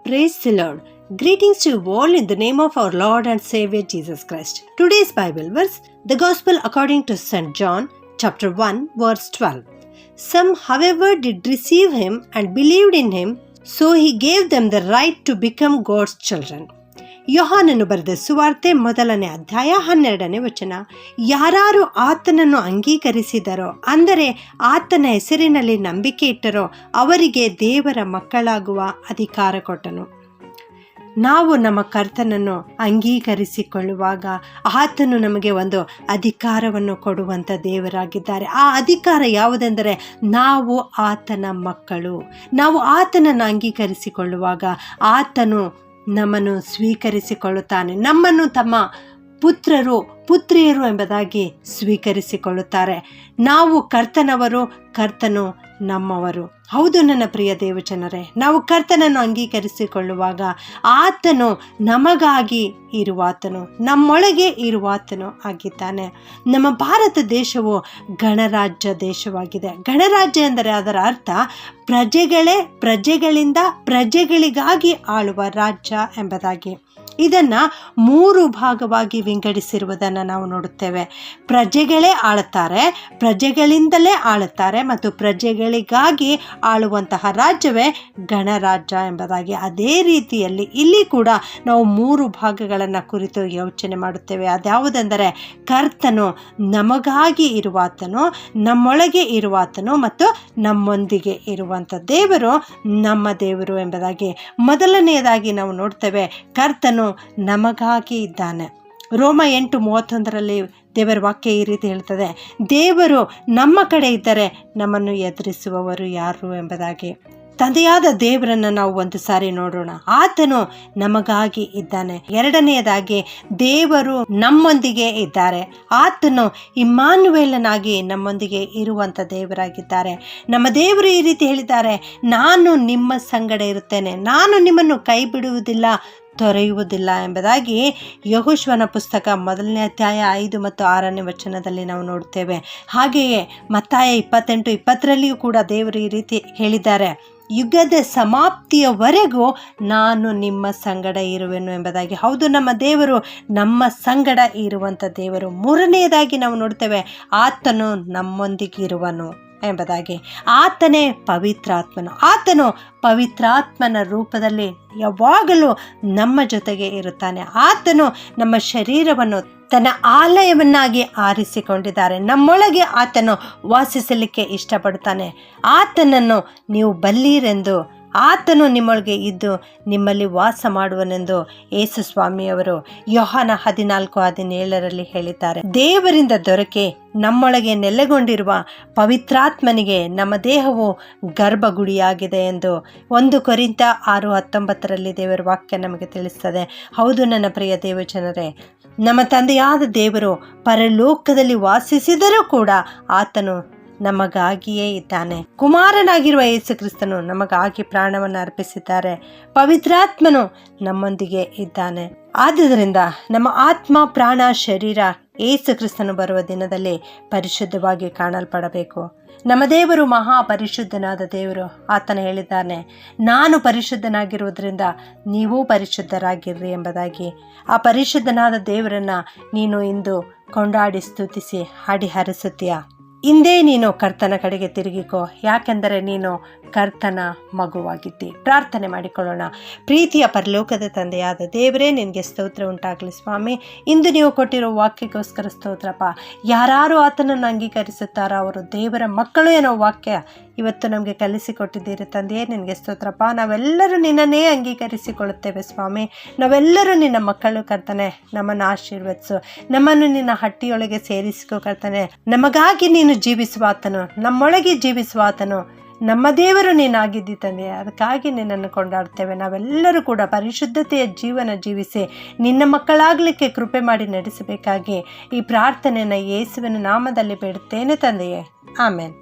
Praise the Lord. Greetings to you all in the name of our Lord and Savior Jesus Christ. Today's Bible verse, the Gospel according to St. John, chapter 1, verse 12. Some, however, did receive him and believed in him, so he gave them the right to become God's children. ಯೋಹಾನನು ಬರೆದ ಸುವಾರ್ತೆ 1ನೇ ಅಧ್ಯಾಯ 12ನೇ ವಚನ. ಯಾರು ಆತನನ್ನು ಅಂಗೀಕರಿಸಿದರೋ, ಅಂದರೆ ಆತನ ಹೆಸರಿನಲ್ಲಿ ನಂಬಿಕೆ ಇಟ್ಟರೋ, ಅವರಿಗೆ ದೇವರ ಮಕ್ಕಳಾಗುವ ಅಧಿಕಾರ ಕೊಟ್ಟನು. ನಾವು ನಮ್ಮ ಕರ್ತನನ್ನು ಅಂಗೀಕರಿಸಿಕೊಳ್ಳುವಾಗ ಆತನು ನಮಗೆ ಒಂದು ಅಧಿಕಾರವನ್ನು ಕೊಡುವಂಥ ದೇವರಾಗಿದ್ದಾರೆ. ಆ ಅಧಿಕಾರ ಯಾವುದೆಂದರೆ ನಾವು ಆತನ ಮಕ್ಕಳು. ನಾವು ಆತನನ್ನು ಅಂಗೀಕರಿಸಿಕೊಳ್ಳುವಾಗ ಆತನು ನಮ್ಮನ್ನು ಸ್ವೀಕರಿಸಿಕೊಳ್ಳುತ್ತಾನೆ. ನಮ್ಮನ್ನು ತಮ್ಮ ಪುತ್ರರು ಪುತ್ರಿಯರು ಎಂಬುದಾಗಿ ಸ್ವೀಕರಿಸಿಕೊಳ್ಳುತ್ತಾರೆ. ನಾವು ಕರ್ತನವರು, ಕರ್ತನು ನಮ್ಮವರು. ಹೌದು ನನ್ನ ಪ್ರಿಯ ದೇವಜನರೇ, ನಾವು ಕರ್ತನನ್ನು ಅಂಗೀಕರಿಸಿಕೊಳ್ಳುವಾಗ ಆತನು ನಮಗಾಗಿ ಇರುವಾತನು, ನಮ್ಮೊಳಗೆ ಇರುವಾತನು ಆಗಿದ್ದಾನೆ. ನಮ್ಮ ಭಾರತ ದೇಶವು ಗಣರಾಜ್ಯ ದೇಶವಾಗಿದೆ. ಗಣರಾಜ್ಯ ಎಂದರೆ ಅದರ ಅರ್ಥ ಪ್ರಜೆಗಳೇ ಪ್ರಜೆಗಳಿಂದ ಪ್ರಜೆಗಳಿಗಾಗಿ ಆಳುವ ರಾಜ್ಯ ಎಂಬುದಾಗಿ. ಇದನ್ನು 3 ಭಾಗವಾಗಿ ವಿಂಗಡಿಸಿರುವುದನ್ನು ನಾವು ನೋಡುತ್ತೇವೆ. ಪ್ರಜೆಗಳೇ ಆಳುತ್ತಾರೆ, ಪ್ರಜೆಗಳಿಂದಲೇ ಆಳುತ್ತಾರೆ ಮತ್ತು ಪ್ರಜೆಗಳಿಗಾಗಿ ಆಳುವಂತಹ ರಾಜ್ಯವೇ ಗಣರಾಜ್ಯ ಎಂಬುದಾಗಿ. ಅದೇ ರೀತಿಯಲ್ಲಿ ಇಲ್ಲಿ ಕೂಡ ನಾವು 3 ಭಾಗಗಳನ್ನು ಕುರಿತು ಯೋಚನೆ ಮಾಡುತ್ತೇವೆ. ಅದ್ಯಾವುದೆಂದರೆ ಕರ್ತನು ನಮಗಾಗಿ ಇರುವಾತನು, ನಮ್ಮೊಳಗೆ ಇರುವಾತನು ಮತ್ತು ನಮ್ಮೊಂದಿಗೆ ಇರುವಂಥ ದೇವರು ನಮ್ಮ ದೇವರು ಎಂಬುದಾಗಿ. ಮೊದಲನೆಯದಾಗಿ ನಾವು ನೋಡ್ತೇವೆ, ಕರ್ತನು ನಮಗಾಗಿ ಇದ್ದಾನೆ. ರೋಮ 8:31 ದೇವರ ವಾಕ್ಯ ಈ ರೀತಿ ಹೇಳ್ತದೆ, ದೇವರು ನಮ್ಮ ಕಡೆ ಇದ್ದರೆ ನಮ್ಮನ್ನು ಎದುರಿಸುವವರು ಯಾರು ಎಂಬುದಾಗಿ. ತಂದೆಯಾದ ದೇವರನ್ನು ನಾವು ಒಂದು ಸಾರಿ ನೋಡೋಣ. ಆತನು ನಮಗಾಗಿ ಇದ್ದಾನೆ. ಎರಡನೆಯದಾಗಿ ದೇವರು ನಮ್ಮೊಂದಿಗೆ ಇದ್ದಾರೆ. ಆತನು ಇಮ್ಮಾನುವೇಲನಾಗಿ ನಮ್ಮೊಂದಿಗೆ ಇರುವಂಥ ದೇವರಾಗಿದ್ದಾರೆ. ನಮ್ಮ ದೇವರು ಈ ರೀತಿ ಹೇಳಿದ್ದಾರೆ, ನಾನು ನಿಮ್ಮ ಸಂಗಡ ಇರುತ್ತೇನೆ, ನಾನು ನಿಮ್ಮನ್ನು ಕೈ ಬಿಡುವುದಿಲ್ಲ, ತೊರೆಯುವುದಿಲ್ಲ ಎಂಬುದಾಗಿ ಯೆಹೋಶುವನ ಪುಸ್ತಕ 1ನೇ ಅಧ್ಯಾಯ 5 ಮತ್ತು 6ನೇ ವಚನದಲ್ಲಿ ನಾವು ನೋಡ್ತೇವೆ. ಹಾಗೆಯೇ ಮತ್ತಾಯ 28:20 ಕೂಡ ದೇವರು ಈ ರೀತಿ ಹೇಳಿದ್ದಾರೆ, ಯುಗದ ಸಮಾಪ್ತಿಯವರೆಗೂ ನಾನು ನಿಮ್ಮ ಸಂಗಡ ಇರುವೆನು ಎಂಬುದಾಗಿ. ಹೌದು, ನಮ್ಮ ದೇವರು ನಮ್ಮ ಸಂಗಡ ಇರುವಂಥ ದೇವರು. ಮೂರನೆಯದಾಗಿ ನಾವು ನೋಡ್ತೇವೆ, ಆತನು ನಮ್ಮೊಂದಿಗಿರುವನು ಎಂಬುದಾಗಿ. ಆತನೇ ಪವಿತ್ರಾತ್ಮನು. ಆತನು ಪವಿತ್ರಾತ್ಮನ ರೂಪದಲ್ಲಿ ಯಾವಾಗಲೂ ನಮ್ಮ ಜೊತೆಗೆ ಇರುತ್ತಾನೆ. ಆತನು ನಮ್ಮ ಶರೀರವನ್ನು ತನ್ನ ಆಲಯವನ್ನಾಗಿ ಆರಿಸಿಕೊಂಡಿದ್ದಾರೆ. ನಮ್ಮೊಳಗೆ ಆತನು ವಾಸಿಸಲಿಕ್ಕೆ ಇಷ್ಟಪಡುತ್ತಾನೆ. ಆತನನ್ನು ನೀವು ಬಲ್ಲೀರೆಂದು, ಆತನು ನಿಮ್ಮೊಳಗೆ ಇದ್ದು ನಿಮ್ಮಲ್ಲಿ ವಾಸ ಮಾಡುವನೆಂದು ಯೇಸು ಸ್ವಾಮಿಯವರು ಯೋಹಾನ 14:17 ಹೇಳಿದ್ದಾರೆ. ದೇವರಿಂದ ದೊರಕೆ ನಮ್ಮೊಳಗೆ ನೆಲೆಗೊಂಡಿರುವ ಪವಿತ್ರಾತ್ಮನಿಗೆ ನಮ್ಮ ದೇಹವು ಗರ್ಭಗುಡಿಯಾಗಿದೆ ಎಂದು 1 ಕೊರಿಂಥ 6:19 ದೇವರ ವಾಕ್ಯ ನಮಗೆ ತಿಳಿಸ್ತದೆ. ಹೌದು ನನ್ನ ಪ್ರಿಯ ದೇವಜನರೇ, ನಮ್ಮ ತಂದೆಯಾದ ದೇವರು ಪರಲೋಕದಲ್ಲಿ ವಾಸಿಸಿದರೂ ಕೂಡ ಆತನು ನಮಗಾಗಿಯೇ ಇದ್ದಾನೆ. ಕುಮಾರನಾಗಿರುವ ಯೇಸು ಕ್ರಿಸ್ತನು ನಮಗಾಗಿ ಪ್ರಾಣವನ್ನು ಅರ್ಪಿಸಿದ್ದಾರೆ. ಪವಿತ್ರಾತ್ಮನು ನಮ್ಮೊಂದಿಗೆ ಇದ್ದಾನೆ. ಆದುದರಿಂದ ನಮ್ಮ ಆತ್ಮ, ಪ್ರಾಣ, ಶರೀರ ಯೇಸು ಕ್ರಿಸ್ತನು ಬರುವ ದಿನದಲ್ಲಿ ಪರಿಶುದ್ಧವಾಗಿ ಕಾಣಲ್ಪಡಬೇಕು. ನಮ್ಮ ದೇವರು ಮಹಾಪರಿಶುದ್ಧನಾದ ದೇವರು. ಆತನು ಹೇಳಿದ್ದಾನೆ, ನಾನು ಪರಿಶುದ್ಧನಾಗಿರುವುದರಿಂದ ನೀವೂ ಪರಿಶುದ್ಧರಾಗಿರ್ರಿ ಎಂಬುದಾಗಿ. ಆ ಪರಿಶುದ್ಧನಾದ ದೇವರನ್ನು ನೀನು ಇಂದು ಕೊಂಡಾಡಿ ಸ್ತುತಿಸಿ ಹಾಡಿ ಹರಿಸುತ್ತೀಯಾ? ಇಂದೇ ನೀನು ಕರ್ತನ ಕಡೆಗೆ ತಿರುಗಿಕೋ, ಯಾಕೆಂದರೆ ನೀನು ಕರ್ತನ ಮಗುವಾಗಿದ್ದಿ. ಪ್ರಾರ್ಥನೆ ಮಾಡಿಕೊಳ್ಳೋಣ. ಪ್ರೀತಿಯ ಪರಲೋಕದ ತಂದೆಯಾದ ದೇವರೇ, ನಿನಗೆ ಸ್ತೋತ್ರ ಉಂಟಾಗಲಿ ಸ್ವಾಮಿ. ಇಂದು ನೀವು ಕೊಟ್ಟಿರೋ ವಾಕ್ಯಕ್ಕೋಸ್ಕರ ಸ್ತೋತ್ರಪ್ಪ. ಯಾರು ಆತನನ್ನು ಅಂಗೀಕರಿಸುತ್ತಾರೋ ಅವರು ದೇವರ ಮಕ್ಕಳು ಏನೋ ವಾಕ್ಯ ಇವತ್ತು ನಮಗೆ ಕಲಿಸಿಕೊಟ್ಟಿದ್ದೀರಿ ತಂದೆಯೇ, ನಿನಗೆ ಸ್ತೋತ್ರಪ್ಪ. ನಾವೆಲ್ಲರೂ ನಿನ್ನನ್ನೇ ಅಂಗೀಕರಿಸಿಕೊಳ್ಳುತ್ತೇವೆ ಸ್ವಾಮಿ. ನಾವೆಲ್ಲರೂ ನಿನ್ನ ಮಕ್ಕಳು ಕರ್ತನೆ. ನಮ್ಮನ್ನು ಆಶೀರ್ವದಿಸು, ನಮ್ಮನ್ನು ನಿನ್ನ ಹಟ್ಟಿಯೊಳಗೆ ಸೇರಿಸಿಕೋ ಕರ್ತನೆ. ನಮಗಾಗಿ ನೀನು ಜೀವಿಸುವಾತನು, ನಮ್ಮೊಳಗೆ ಜೀವಿಸುವಾತನು, ನಮ್ಮ ದೇವರು ನೀನಾಗಿದ್ದಿ ತಂದೆ. ಅದಕ್ಕಾಗಿ ನಿನ್ನನ್ನು ಕೊಂಡಾಡ್ತೇವೆ. ನಾವೆಲ್ಲರೂ ಕೂಡ ಪರಿಶುದ್ಧತೆಯ ಜೀವನ ಜೀವಿಸಿ ನಿನ್ನ ಮಕ್ಕಳಾಗಲಿಕ್ಕೆ ಕೃಪೆ ಮಾಡಿ ನಡೆಸಬೇಕಾಗಿ ಈ ಪ್ರಾರ್ಥನೆಯನ್ನು ಯೇಸುವಿನ ನಾಮದಲ್ಲಿ ಬೇಡುತ್ತೇನೆ ತಂದೆಯೇ. ಆಮೇನ್.